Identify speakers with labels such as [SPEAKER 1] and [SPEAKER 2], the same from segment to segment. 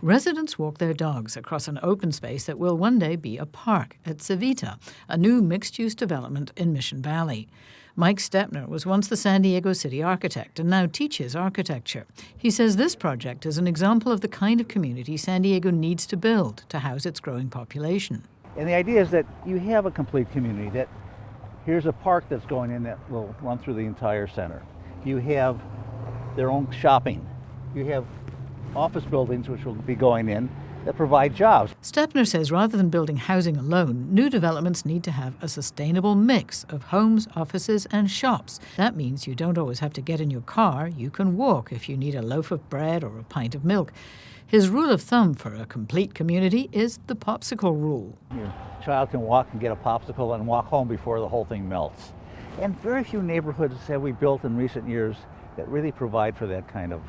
[SPEAKER 1] Residents walk their dogs across an open space that will one day be a park at Civita, a new mixed-use development in Mission Valley. Mike Stepner was once the San Diego city architect and now teaches architecture. He says this project is an example of the kind of community San Diego needs to build to house its growing population.
[SPEAKER 2] And the idea is that you have a complete community, that here's a park that's going in that will run through the entire center. You have their own shopping. You have office buildings which will be going in that provide jobs.
[SPEAKER 1] Stepner says rather than building housing alone, new developments need to have a sustainable mix of homes, offices, and shops. That means you don't always have to get in your car. You can walk if you need a loaf of bread or a pint of milk. His rule of thumb for a complete community is the popsicle rule.
[SPEAKER 2] Your child can walk and get a popsicle and walk home before the whole thing melts. And very few neighborhoods have we built in recent years that really provide for that kind of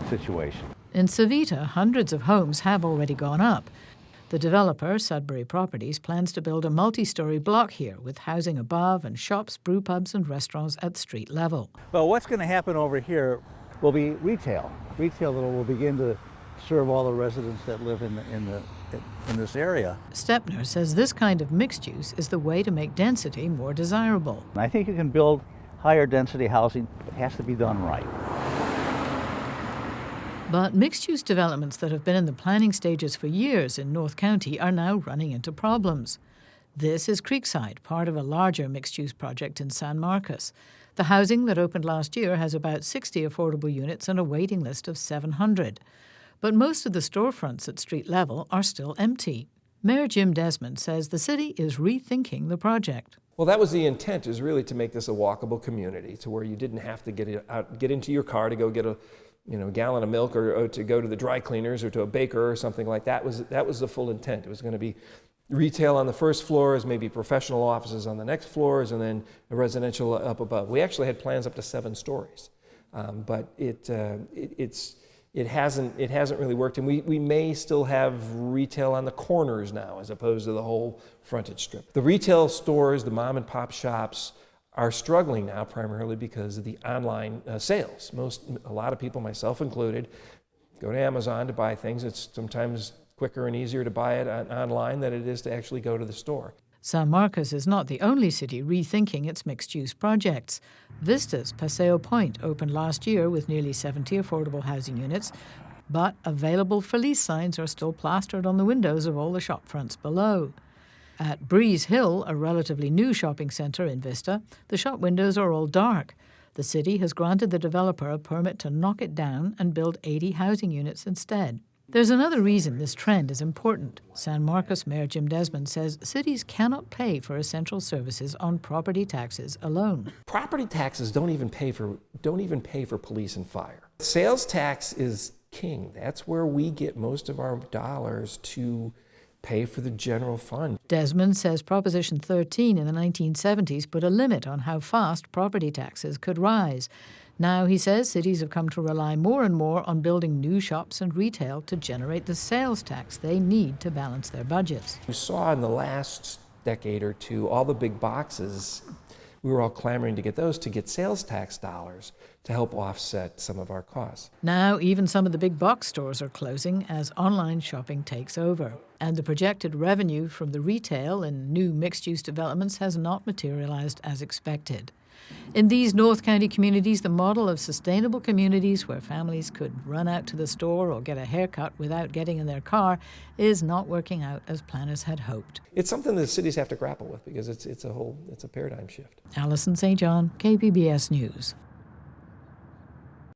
[SPEAKER 2] situation.
[SPEAKER 1] In Civita, hundreds of homes have already gone up. The developer, Sudbury Properties, plans to build a multi-story block here with housing above and shops, brew pubs and restaurants at street level.
[SPEAKER 2] Well, what's going to happen over here will be retail. Retail that will begin to serve all the residents that live in this area.
[SPEAKER 1] Stepner says this kind of mixed use is the way to make density more desirable.
[SPEAKER 2] I think you can build higher density housing. It has to be done right.
[SPEAKER 1] But mixed-use developments that have been in the planning stages for years in North County are now running into problems. This is Creekside, part of a larger mixed-use project in San Marcos. The housing that opened last year has about 60 affordable units and a waiting list of 700. But most of the storefronts at street level are still empty. Mayor Jim Desmond says the city is rethinking the project.
[SPEAKER 3] Well, that was the intent, is really to make this a walkable community to where you didn't have to get into your car to go get a gallon of milk or to go to the dry cleaners or to a baker or something like that. That was the full intent. It was going to be retail on the first floors, maybe professional offices on the next floors, and then a residential up above. We actually had plans up to 7 stories, but it hasn't really worked. And we may still have retail on the corners now as opposed to the whole frontage strip. The retail stores, the mom and pop shops, are struggling now primarily because of the online sales. A lot of people, myself included, go to Amazon to buy things. It's sometimes quicker and easier to buy it online than it is to actually go to the store.
[SPEAKER 1] San Marcos is not the only city rethinking its mixed-use projects. Vista's Paseo Point opened last year with nearly 70 affordable housing units, but available for lease signs are still plastered on the windows of all the shop fronts below. At Breeze Hill, a relatively new shopping centre in Vista, the shop windows are all dark. The city has granted the developer a permit to knock it down and build 80 housing units instead. There's another reason this trend is important. San Marcos Mayor Jim Desmond says cities cannot pay for essential services on property taxes alone.
[SPEAKER 3] Property taxes don't even pay for police and fire. Sales tax is king. That's where we get most of our dollars to pay for the general fund.
[SPEAKER 1] Desmond says Proposition 13 in the 1970s put a limit on how fast property taxes could rise. Now, he says, cities have come to rely more and more on building new shops and retail to generate the sales tax they need to balance their budgets.
[SPEAKER 3] We saw in the last decade or two, all the big boxes, we were all clamoring to get sales tax dollars to help offset some of our costs.
[SPEAKER 1] Now, even some of the big box stores are closing as online shopping takes over. And the projected revenue from the retail in new mixed-use developments has not materialized as expected. In these North County communities, the model of sustainable communities where families could run out to the store or get a haircut without getting in their car is not working out as planners had hoped.
[SPEAKER 3] It's something that cities have to grapple with because it's a paradigm shift.
[SPEAKER 1] Alison St. John, KPBS News.